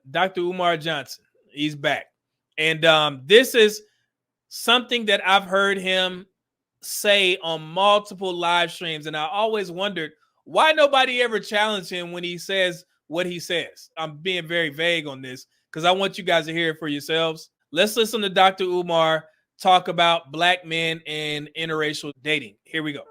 Dr. Umar Johnson. He's back. And this is something that I've heard him say on multiple live streams. And I always wondered why nobody ever challenged him when he says what he says. I'm being very vague on this because I want you guys to hear it for yourselves. Let's listen to Dr. Umar talk about black men and interracial dating. Here we go.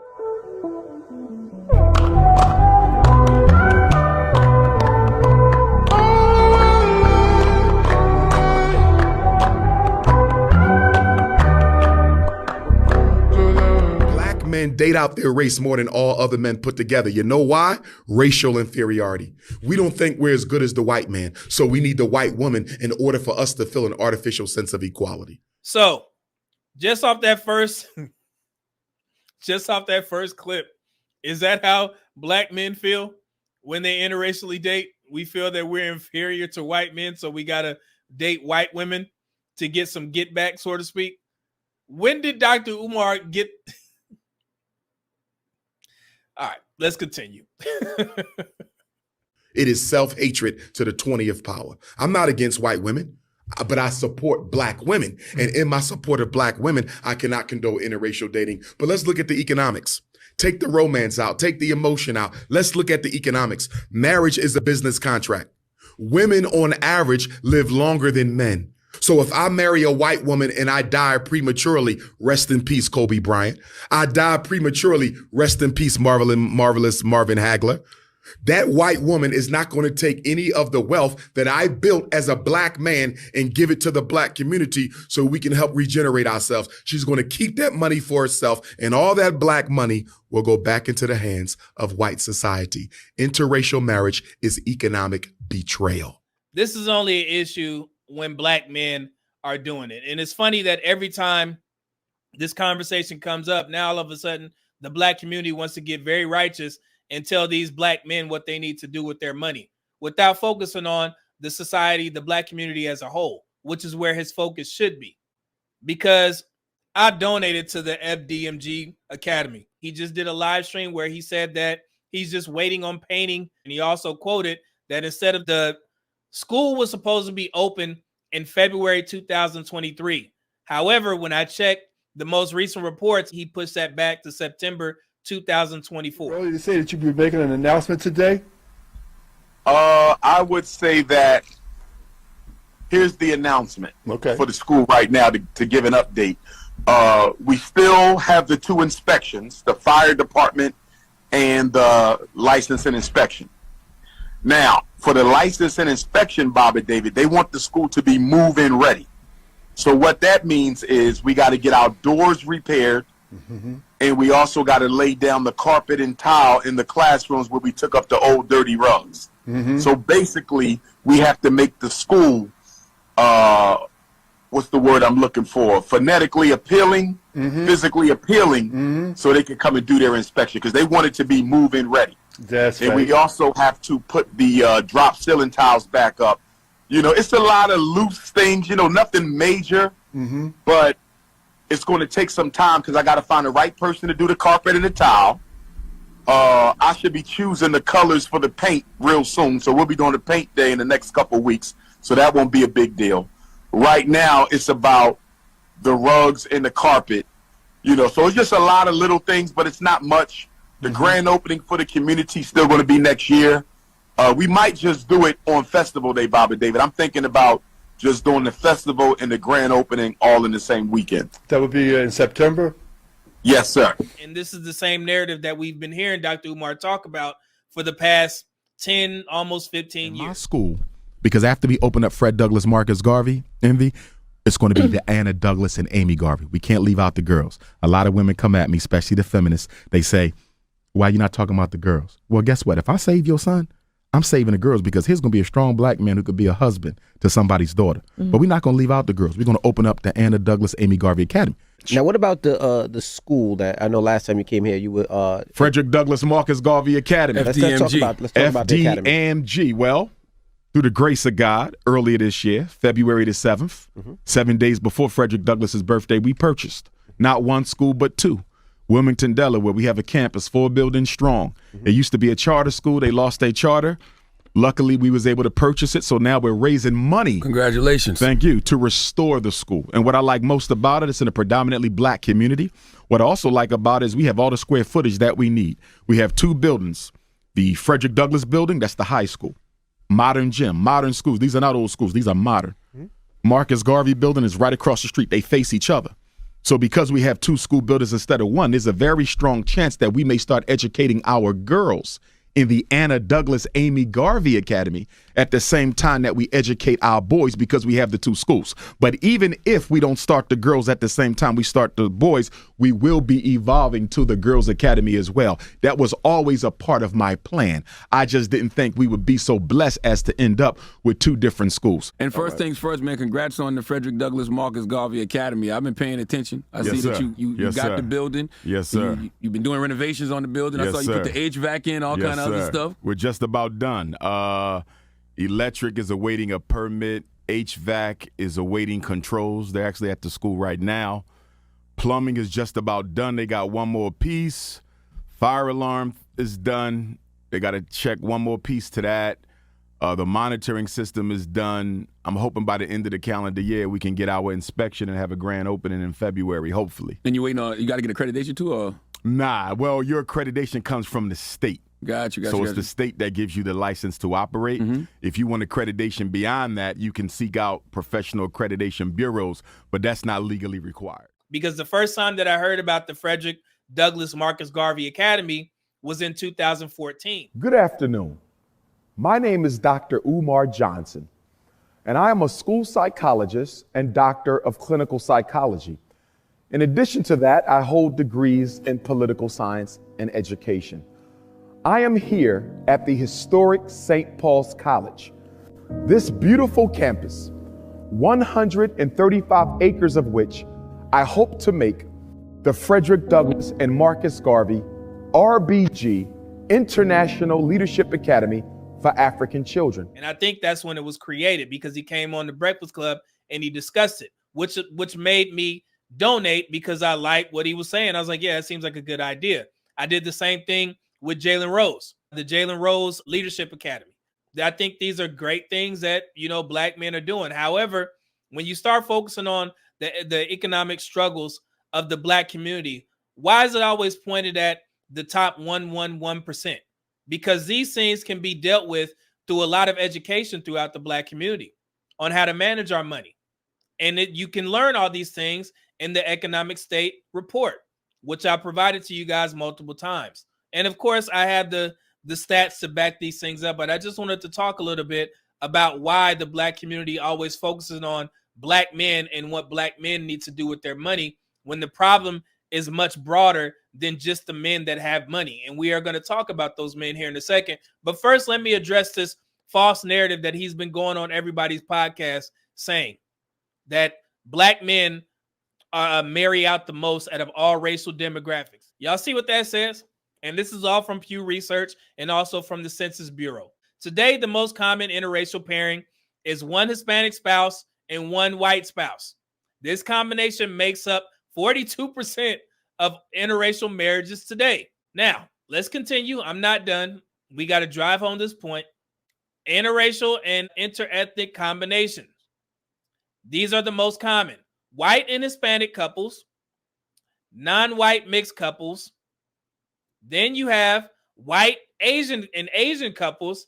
Men date out their race more than all other men put together. You know why? Racial inferiority. We don't think we're as good as the white man, so we need the white woman in order for us to feel an artificial sense of equality. So, just off that first clip, is that how black men feel when they interracially date? We feel that we're inferior to white men, so we gotta date white women to get some get back, so to speak. When did Dr. Umar get? All right, let's continue. It is self-hatred to the 20th power. I'm not against white women, but I support black women. And in my support of black women, I cannot condone interracial dating. But let's look at the economics. Take the romance out. Take the emotion out. Let's look at the economics. Marriage is a business contract. Women on average live longer than men. So if I marry a white woman and I die prematurely, rest in peace, Kobe Bryant. I die prematurely, rest in peace, marvelous Marvin Hagler. That white woman is not going to take any of the wealth that I built as a black man and give it to the black community so we can help regenerate ourselves. She's going to keep that money for herself, and all that black money will go back into the hands of white society. Interracial marriage is economic betrayal. This is only an issue when black men are doing it. And it's funny that every time this conversation comes up, now all of a sudden the black community wants to get very righteous and tell these black men what they need to do with their money without focusing on the society, the black community as a whole, which is where his focus should be. Because I donated to the FDMG Academy. He just did a live stream where he said that he's just waiting on painting. And he also quoted that instead of the school was supposed to be open in February 2023. However, when I checked the most recent reports, he pushed that back to September 2024. Early to say that you'd be making an announcement today? I would say that here's the announcement for the school right now to give an update. We still have the 2 inspections, the fire department and the license and inspection. Now, for the license and inspection, Bob and David, they want the school to be move-in ready. So what that means is we got to get our doors repaired, and we also got to lay down the carpet and tile in the classrooms where we took up the old dirty rugs. So basically, we have to make the school, what's the word I'm looking for? Phonetically appealing, physically appealing, so they can come and do their inspection because they want it to be move-in ready. That's and right. we also have to put the drop ceiling tiles back up. You know, it's a lot of loose things, you know, nothing major, but it's going to take some time because I got to find the right person to do the carpet and the tile. I should be choosing the colors for the paint real soon. So we'll be doing the paint day in the next couple of weeks. So that won't be a big deal. Right now, it's about the rugs and the carpet, you know, so it's just a lot of little things, but it's not much. The grand opening for the community is still going to be next year. We might just do it on Festival Day, Bob and David. I'm thinking about just doing the festival and the grand opening all in the same weekend. That would be in September? Yes, sir. And this is the same narrative that we've been hearing Dr. Umar talk about for the past 10, almost 15 years. My school, because after we open up Fred Douglass, Marcus Garvey, Envy, it's going to be the Anna Douglas and Amy Garvey. We can't leave out the girls. A lot of women come at me, especially the feminists. They say, why are you not talking about the girls? Well, guess what? If I save your son, I'm saving the girls because he's going to be a strong black man who could be a husband to somebody's daughter. But we're not going to leave out the girls. We're going to open up the Anna Douglas, Amy Garvey Academy. Now, what about the school that I know last time you came here, you were Frederick Douglass Marcus Garvey Academy. Let's talk about the academy. FDMG. Well, through the grace of God, earlier this year, February the 7th, 7 days before Frederick Douglass's birthday, we purchased not one school but 2. Wilmington, Delaware, we have a campus 4 buildings strong. It used to be a charter school. They lost their charter. Luckily, we was able to purchase it, so now we're raising money. Congratulations. Thank you. To restore the school. And what I like most about it, it's in a predominantly black community. What I also like about it is we have all the square footage that we need. We have 2 buildings. The Frederick Douglass building, that's the high school. Modern gym, modern schools. These are not old schools. These are modern. Marcus Garvey building is right across the street. They face each other. So because we have 2 school buildings instead of 1, there's a very strong chance that we may start educating our girls in the Anna Douglas Amy Garvey Academy at the same time that we educate our boys, because we have the 2 schools. But even if we don't start the girls at the same time we start the boys, we will be evolving to the girls academy as well. That was always a part of my plan. I just didn't think we would be so blessed as to end up with 2 different schools. And first things first, man, congrats on the Frederick Douglass Marcus Garvey Academy. I've been paying attention. I see that you got the building. Yes, sir. You've been doing renovations on the building. I saw you put the HVAC in, all kind of other stuff. We're just about done. Electric is awaiting a permit. HVAC is awaiting controls. They're actually at the school right now. Plumbing is just about done. They got 1 more piece. Fire alarm is done. They got to check 1 more piece to that. The monitoring system is done. I'm hoping by the end of the calendar year we can get our inspection and have a grand opening in February, hopefully. And you got to get accreditation too, or? Nah, well, your accreditation comes from the state. Got you. So it's the state that gives you the license to operate. If you want accreditation beyond that, you can seek out professional accreditation bureaus, but that's not legally required. Because the first time that I heard about the Frederick Douglass Marcus Garvey Academy was in 2014. Good afternoon. My name is Dr. UMAR Johnson, and I am a school psychologist and doctor of clinical psychology. In addition to that, I hold degrees in political science and education. I am here at the historic St. Paul's College. This beautiful campus, 135 acres of which I hope to make the Frederick Douglass and Marcus Garvey RBG International Leadership Academy for African Children. And I think that's when it was created, because he came on the Breakfast Club and he discussed it, which made me donate, because I liked what he was saying. I was like, yeah, it seems like a good idea. I did the same thing with Jalen Rose, the Jalen Rose Leadership Academy. I think these are great things that, black men are doing. However, when you start focusing on the economic struggles of the black community, why is it always pointed at the top 1%? Because these things can be dealt with through a lot of education throughout the black community on how to manage our money. And you can learn all these things in the Economic State Report, which I provided to you guys multiple times. And of course, I have the stats to back these things up, but I just wanted to talk a little bit about why the black community always focuses on black men and what black men need to do with their money, when the problem is much broader than just the men that have money. And we are going to talk about those men here in a second. But first, let me address this false narrative that he's been going on everybody's podcast saying that black men marry out the most out of all racial demographics. Y'all see what that says? And this is all from Pew Research and also from the Census Bureau. Today, the most common interracial pairing is 1 Hispanic spouse and 1 white spouse. This combination makes up 42% of interracial marriages today. Now, let's continue. I'm not done. We got to drive home this point. Interracial and interethnic combinations. These are the most common. White and Hispanic couples, non-white mixed couples. Then you have white, Asian, and Asian couples.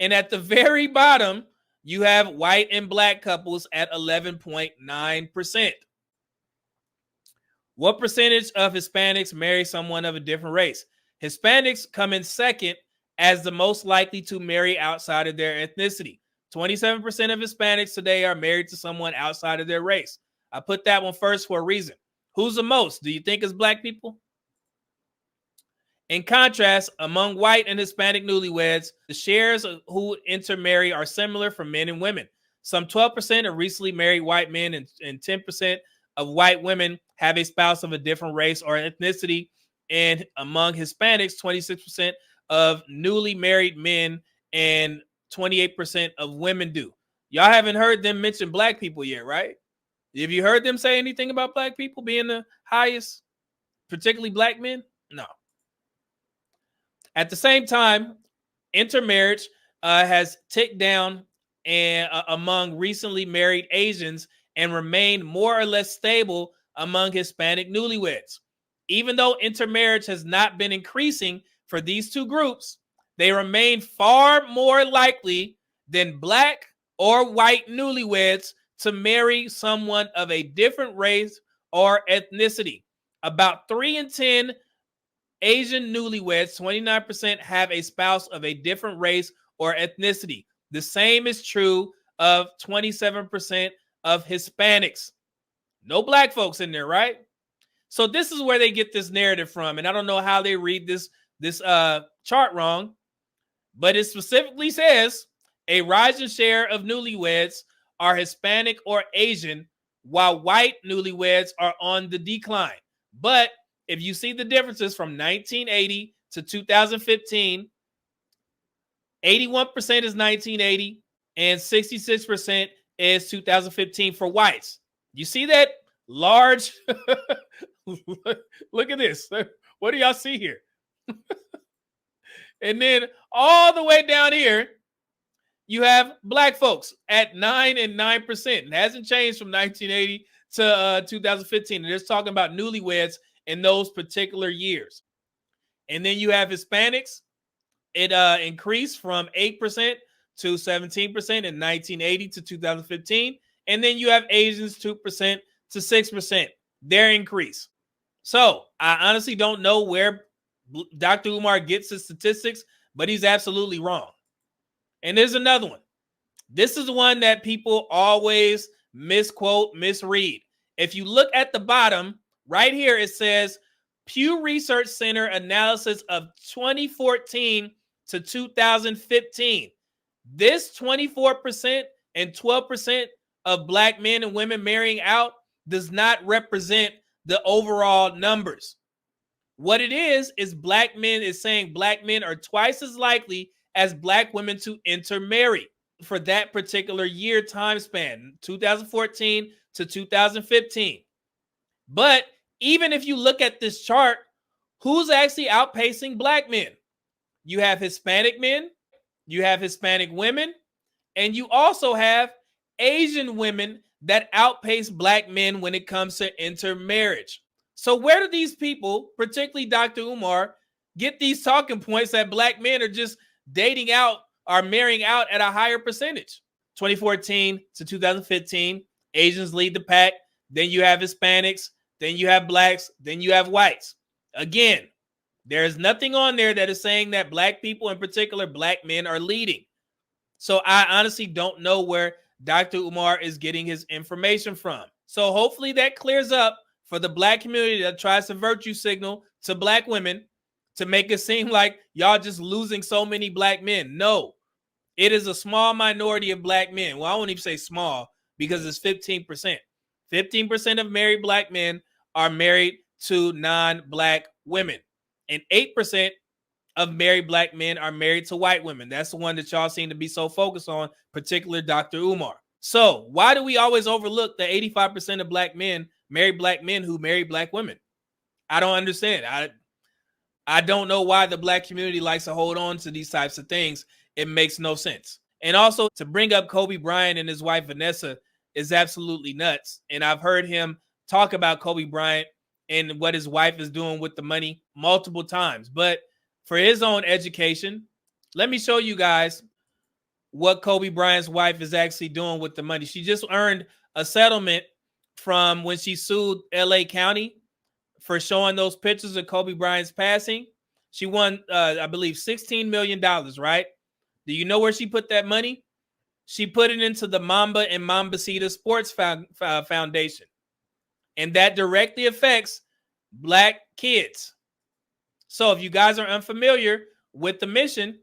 And at the very bottom, you have white and black couples at 11.9%. What percentage of Hispanics marry someone of a different race? Hispanics come in second as the most likely to marry outside of their ethnicity. 27% of Hispanics today are married to someone outside of their race. I put that one first for a reason. Who's the most? Do you think it's black people? In contrast, among white and Hispanic newlyweds, the shares who intermarry are similar for men and women. Some 12% of recently married white men and 10% of white women have a spouse of a different race or ethnicity. And among Hispanics, 26% of newly married men and 28% of women do. Y'all haven't heard them mention black people yet, right? Have you heard them say anything about black people being the highest, particularly black men? No. At the same time, intermarriage has ticked down and among recently married Asians and remained more or less stable among Hispanic newlyweds. Even though intermarriage has not been increasing for these two groups, they remain far more likely than black or white newlyweds to marry someone of a different race or ethnicity. About 3 in 10 Asian newlyweds, 29%, have a spouse of a different race or ethnicity. The same is true of 27% of Hispanics. No black folks in there, right? So this is where they get this narrative from, and I don't know how they read this chart wrong, but it specifically says a rising share of newlyweds are Hispanic or Asian, while white newlyweds are on the decline. But if you see the differences from 1980 to 2015, 81% is 1980 and 66% is 2015 for whites. You see that large? Look at this. What do y'all see here? And then all the way down here, you have black folks at 9 and 9%. It hasn't changed from 1980 to 2015. And they're talking about newlyweds in those particular years. And then you have Hispanics. It increased from 8% to 17% in 1980 to 2015. And then you have Asians, 2% to 6%, their increase. So I honestly don't know where Dr. Umar gets his statistics, but he's absolutely wrong. And there's another one. This is one that people always misquote, misread. If you look at the bottom right here, it says Pew Research Center analysis of 2014 to 2015. This 24% and 12% of black men and women marrying out does not represent the overall numbers. What it is black men is saying black men are twice as likely as black women to intermarry for that particular year time span, 2014 to 2015. But even if you look at this chart, who's actually outpacing black men? You have Hispanic men, you have Hispanic women, and you also have Asian women that outpace black men when it comes to intermarriage. So where do these people, particularly Dr. Umar, get these talking points that black men are just dating out or marrying out at a higher percentage? 2014 to 2015, Asians lead the pack. Then you have Hispanics. Then you have blacks. Then you have whites. Again, there is nothing on there that is saying that black people, in particular black men, are leading. So I honestly don't know where Dr. Umar is getting his information from. So hopefully that clears up for the black community that tries to virtue signal to black women to make it seem like y'all just losing so many black men. No, it is a small minority of black men. Well, I won't even say small because it's 15%. 15% of married black men are married to non-black women. And 8% of married black men are married to white women. That's the one that y'all seem to be so focused on, particularly Dr. Umar. So why do we always overlook the 85% of black men, married black men who marry black women? I don't understand. I don't know why the black community likes to hold on to these types of things. It makes no sense. And also to bring up Kobe Bryant and his wife, Vanessa, is absolutely nuts. And I've heard him talk about Kobe Bryant and what his wife is doing with the money multiple times. But for his own education, let me show you guys what Kobe Bryant's wife is actually doing with the money. She just earned a settlement from when she sued LA County for showing those pictures of Kobe Bryant's passing. She won, I believe, $16 million, right? Do you know where she put that money? She put it into the Mamba and Mambacita Sports Foundation. And that directly affects black kids. So if you guys are unfamiliar with the mission,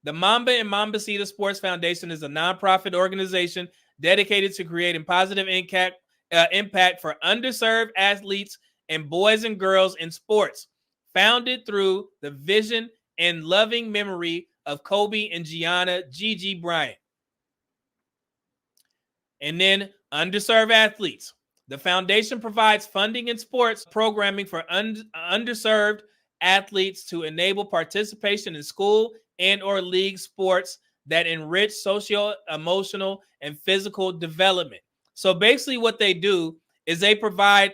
the Mamba and Mambacita Sports Foundation is a nonprofit organization dedicated to creating positive impact for underserved athletes and boys and girls in sports, founded through the vision and loving memory of Kobe and Gianna Gigi Bryant. And then underserved athletes. The foundation provides funding and sports programming for underserved athletes to enable participation in school and or league sports that enrich social, emotional, and physical development. So basically what they do is they provide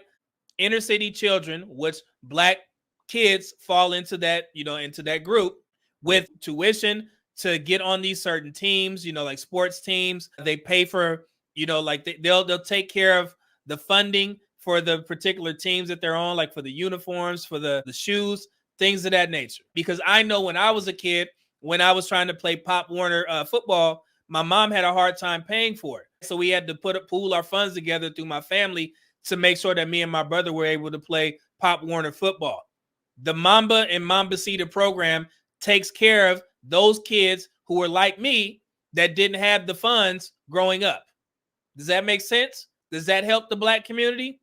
inner city children, which Black kids fall into that, into that group, with tuition to get on these certain teams, like sports teams. They pay for, like they'll take care of the funding for the particular teams that they're on, like for the uniforms, for the shoes, things of that nature. Because I know when I was a kid, when I was trying to play Pop Warner football, my mom had a hard time paying for it. So we had to pool our funds together through my family to make sure that me and my brother were able to play Pop Warner football. The Mamba and Mambacita program takes care of those kids who were like me that didn't have the funds growing up. Does that make sense? Does that help the Black community?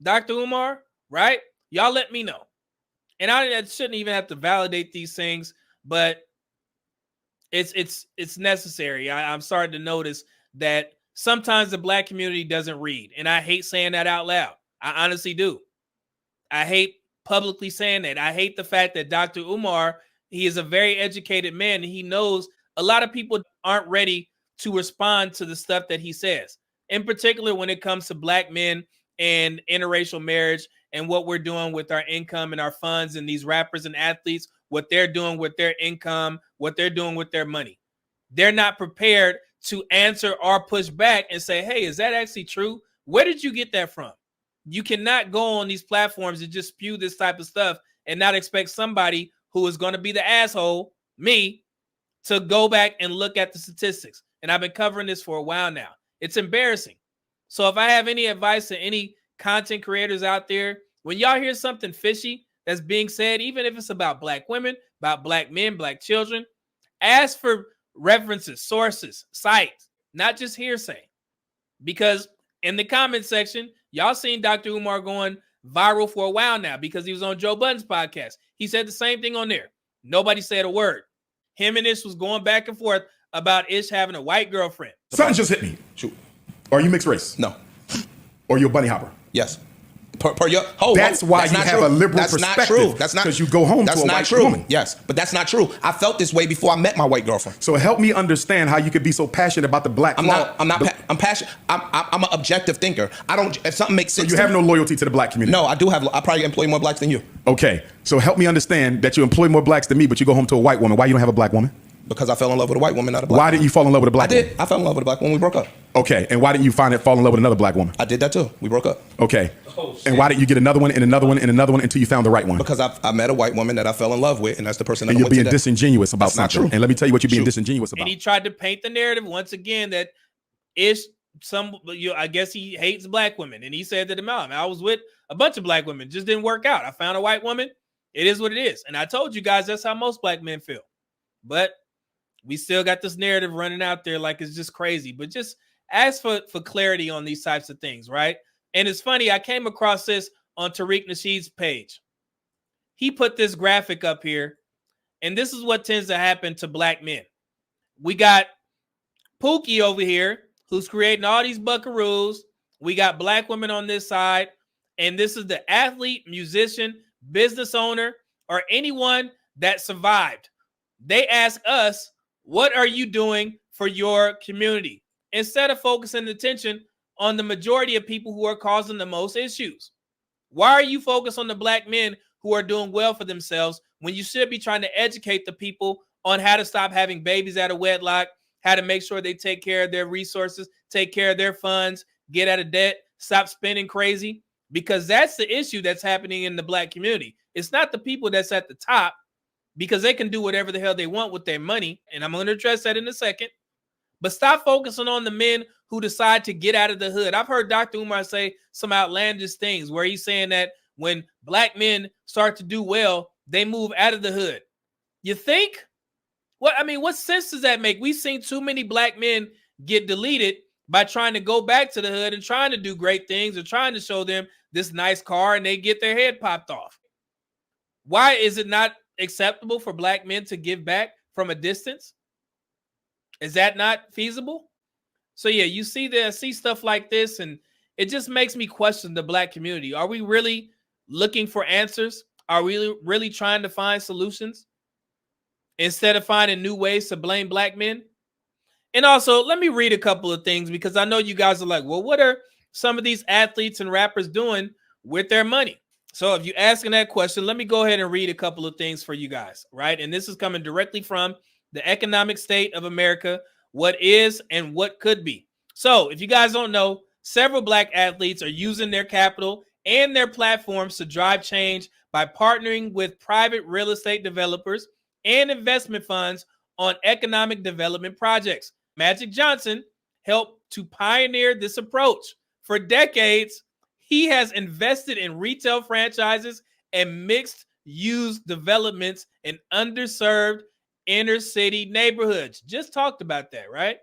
Dr. Umar, right? Y'all let me know. And I shouldn't even have to validate these things, but it's necessary. I'm starting to notice that sometimes the Black community doesn't read, and I hate saying that out loud. I honestly do. I hate publicly saying that. I hate the fact that Dr. Umar, he is a very educated man, and he knows a lot of people aren't ready to respond to the stuff that he says, in particular when it comes to Black men and interracial marriage and what we're doing with our income and our funds, and these rappers and athletes, what they're doing with their income, what they're doing with their money. They're not prepared to answer or push back and say, hey, is that actually true? Where did you get that from? You cannot go on these platforms and just spew this type of stuff and not expect somebody who is going to be the asshole, me, to go back and look at the statistics. And I've been covering this for a while now. It's embarrassing. So if I have any advice to any content creators out there, when y'all hear something fishy that's being said, even if it's about Black women, about Black men, Black children, ask for references, sources, sites, not just hearsay. Because in the comment section, y'all seen Dr. Umar going viral for a while now because he was on Joe Budden's podcast. He said the same thing on there. Nobody said a word. Him and Ish was going back and forth about Ish having a white girlfriend. Something just hit me. Shoot. Are you mixed race? No. Or you a bunny hopper? Yes. That's why you have a liberal perspective. That's not true. That's not because you go home to a white woman. Yes, but that's not true. I felt this way before I met my white girlfriend. So help me understand how you could be so passionate about the Black. I'm passionate. I'm an objective thinker. I don't. If something makes sense. So you have no loyalty to the Black community. No, I do have. I probably employ more Blacks than you. Okay, so help me understand that you employ more Blacks than me, but you go home to a white woman. Why you don't have a Black woman? Because I fell in love with a white woman, not a Black. Why didn't you fall in love with a Black woman? I did. I fell in love with a Black woman. We broke up. Okay, and why didn't you fall in love with another Black woman? I did that too. We broke up. Okay. And why didn't you get another one and another one and another one until you found the right one? Because I met a white woman that I fell in love with, and that's the person that and you're being disingenuous about something. Not true. And let me tell you what you're being disingenuous about. And he tried to paint the narrative once again that I guess he hates Black women. And he said to them, I was with a bunch of Black women, just didn't work out. I found a white woman. It is what it is. And I told you guys that's how most Black men feel. But we still got this narrative running out there like it's just crazy. But just ask for clarity on these types of things, right? And it's funny, I came across this on Tariq Nasheed's page. He put this graphic up here, and this is what tends to happen to Black men. We got Pookie over here, who's creating all these buckaroos. We got Black women on this side, and this is the athlete, musician, business owner, or anyone that survived. They ask us, what are you doing for your community? Instead of focusing attention on the majority of people who are causing the most issues. Why are you focused on the Black men who are doing well for themselves when you should be trying to educate the people on how to stop having babies out of wedlock, how to make sure they take care of their resources, take care of their funds, get out of debt, stop spending crazy? Because that's the issue that's happening in the Black community. It's not the people that's at the top, because they can do whatever the hell they want with their money. And I'm going to address that in a second. But stop focusing on the men who decide to get out of the hood. I've heard Dr. Umar say some outlandish things where he's saying that when Black men start to do well, they move out of the hood. You think? What sense does that make? We've seen too many Black men get deleted by trying to go back to the hood and trying to do great things or trying to show them this nice car and they get their head popped off. Why is it not acceptable for Black men to give back from a distance? Is that not feasible? So yeah, you see stuff like this, and it just makes me question the Black community. Are we really looking for answers? Are we really trying to find solutions instead of finding new ways to blame Black men? And also, let me read a couple of things because I know you guys are like, well, what are some of these athletes and rappers doing with their money? So if you're asking that question, let me go ahead and read a couple of things for you guys, right? And this is coming directly from the economic state of America, what is and what could be. So if you guys don't know, several black athletes are using their capital and their platforms to drive change by partnering with private real estate developers and investment funds on economic development projects. Magic Johnson helped to pioneer this approach. For decades, he has invested in retail franchises and mixed-use developments in underserved inner-city neighborhoods. Just talked about that, right?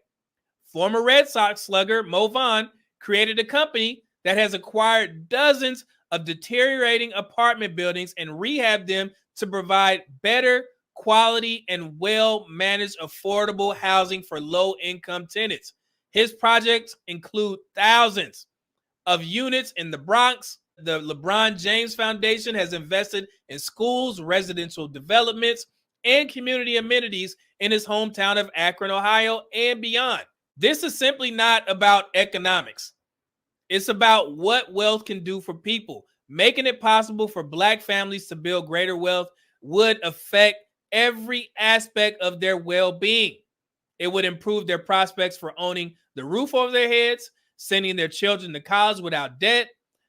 Former Red Sox slugger Mo Vaughn created a company that has acquired dozens of deteriorating apartment buildings and rehabbed them to provide better quality and well-managed affordable housing for low-income tenants. His projects include thousands of units in the Bronx. The LeBron James Foundation has invested in schools, residential developments, and community amenities in his hometown of Akron, Ohio, and beyond. This is simply not about economics. It's about what wealth can do for people. Making it possible for black families to build greater wealth would affect every aspect of their well-being. It would improve their prospects for owning the roof over their heads, sending their children to college without debt,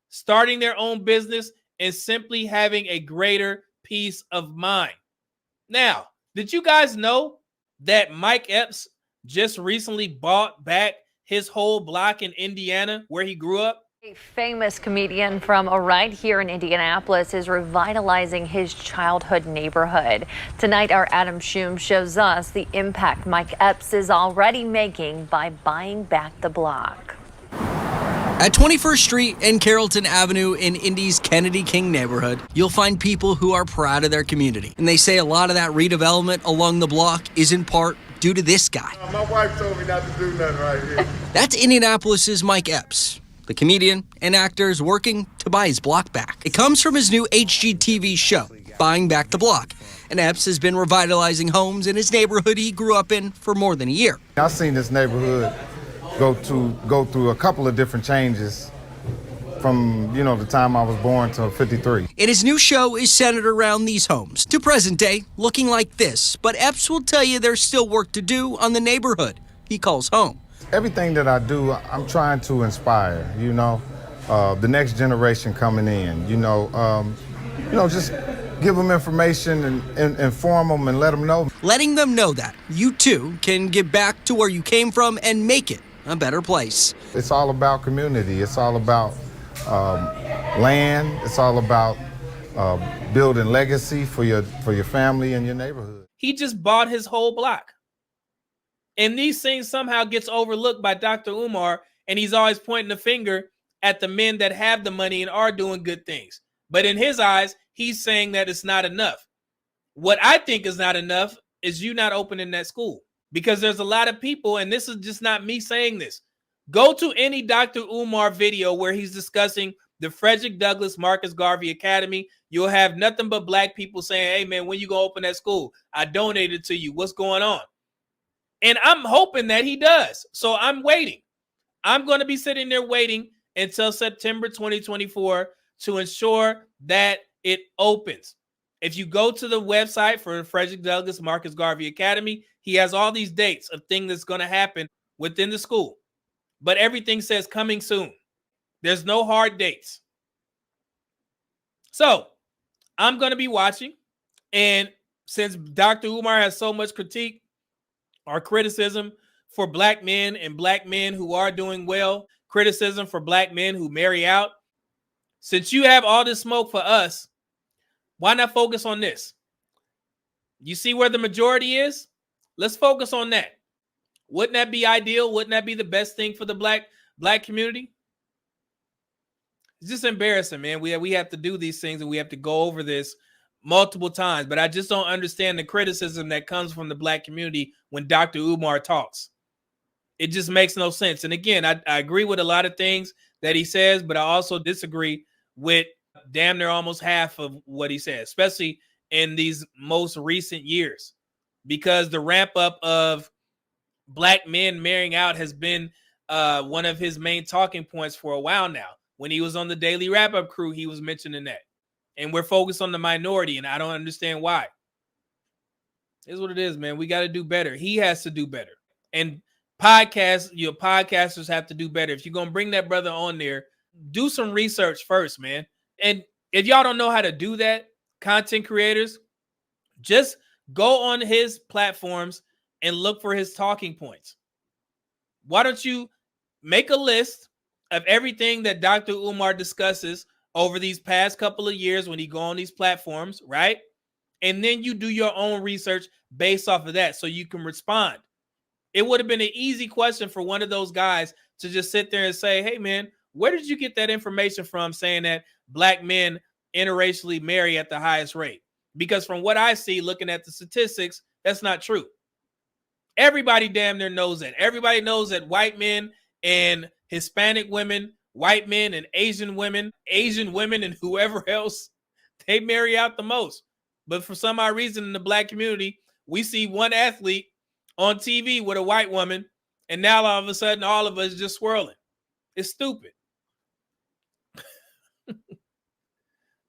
starting their own business, and simply having a greater peace of mind. Now, did you guys know that Mike Epps just recently bought back his whole block in Indiana where he grew up? A famous comedian from right here in Indianapolis is revitalizing his childhood neighborhood. Tonight, our Adam Shum shows us the impact Mike Epps is already making by buying back the block. At 21st Street and Carrollton Avenue in Indy's Kennedy King neighborhood, you'll find people who are proud of their community. And they say a lot of that redevelopment along the block is in part due to this guy. My wife told me not to do nothing right here. That's Indianapolis's Mike Epps, the comedian and actor is working to buy his block back. It comes from his new HGTV show, Buying Back the Block. And Epps has been revitalizing homes in his neighborhood he grew up in for more than a year. I've seen this neighborhood go through a couple of different changes from, the time I was born to 53. And his new show is centered around these homes, to present day, looking like this. But Epps will tell you there's still work to do on the neighborhood he calls home. Everything that I do, I'm trying to inspire, the next generation coming in, just give them information and inform them and let them know. Letting them know that you too can get back to where you came from and make it a better place. It's all about community. It's all about land. It's all about building legacy for your family and your neighborhood. He just bought his whole block. And these things somehow gets overlooked by Dr. Umar, and he's always pointing the finger at the men that have the money and are doing good things. But in his eyes, he's saying that it's not enough. What I think is not enough is you not opening that school, because there's a lot of people, and this is just not me saying this. Go to any Dr. Umar video where he's discussing the Frederick Douglass Marcus Garvey Academy. You'll have nothing but black people saying, hey, man, when you gonna open that school? I donated to you. What's going on? And I'm hoping that he does. So I'm waiting. I'm going to be sitting there waiting until September 2024 to ensure that it opens. If you go to the website for Frederick Douglass Marcus Garvey Academy, he has all these dates of things that's going to happen within the school. But everything says coming soon. There's no hard dates. So I'm going to be watching. And since Dr. Umar has so much critique or criticism for black men and black men who are doing well, criticism for black men who marry out, since you have all this smoke for us, why not focus on this? You see where the majority is? Let's focus on that. Wouldn't that be ideal? Wouldn't that be the best thing for the black community? It's just embarrassing, man. We have to do these things and we have to go over this multiple times, but I just don't understand the criticism that comes from the black community when Dr. Umar talks. It just makes no sense. And again, I agree with a lot of things that he says, but I also disagree with damn near almost half of what he says, especially in these most recent years, because the ramp up of black men marrying out has been one of his main talking points for a while now. When he was on the Daily Wrap-Up crew, he was mentioning that. And we're focused on the minority, and I don't understand why. It's what it is, man. We got to do better. He has to do better. And podcasters have to do better. If you're going to bring that brother on there, do some research first, man. And if y'all don't know how to do that, content creators, just go on his platforms and look for his talking points. Why don't you make a list of everything that Dr. Umar discusses over these past couple of years when he go on these platforms, right? And then you do your own research based off of that so you can respond. It would have been an easy question for one of those guys to just sit there and say, hey, man, where did you get that information from saying that black men interracially marry at the highest rate? Because from what I see, looking at the statistics, that's not true. Everybody damn near knows that. Everybody knows that white men and Hispanic women, white men and Asian women and whoever else, they marry out the most. But for some odd reason in the black community, we see one athlete on TV with a white woman, and now all of a sudden all of us just swirling. It's stupid.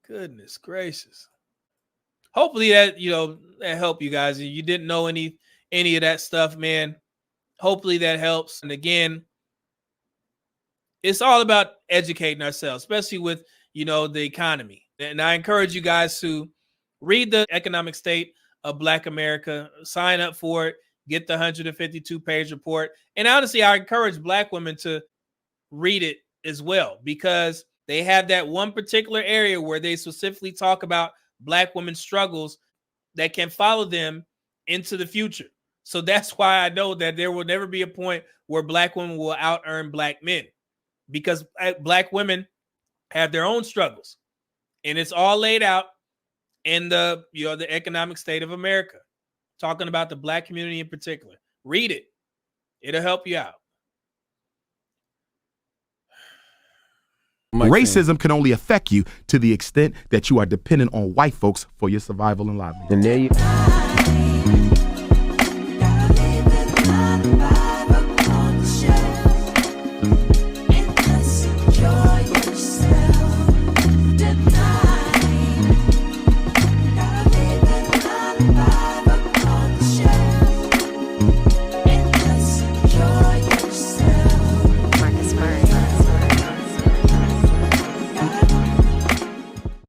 Goodness gracious. Hopefully that, that helped you guys. If you didn't know any of that stuff, man, hopefully that helps. And again, it's all about educating ourselves, especially with, the economy. And I encourage you guys to read the Economic State of Black America, sign up for it, get the 152-page report. And honestly, I encourage black women to read it as well, because they have that one particular area where they specifically talk about black women's struggles that can follow them into the future. So that's why I know that there will never be a point where black women will out-earn black men, because black women have their own struggles, and it's all laid out in the Economic State of America, talking about the black community in particular. Read it. It'll help you out. Racism can only affect you to the extent that you are dependent on white folks for your survival and livelihood. And there you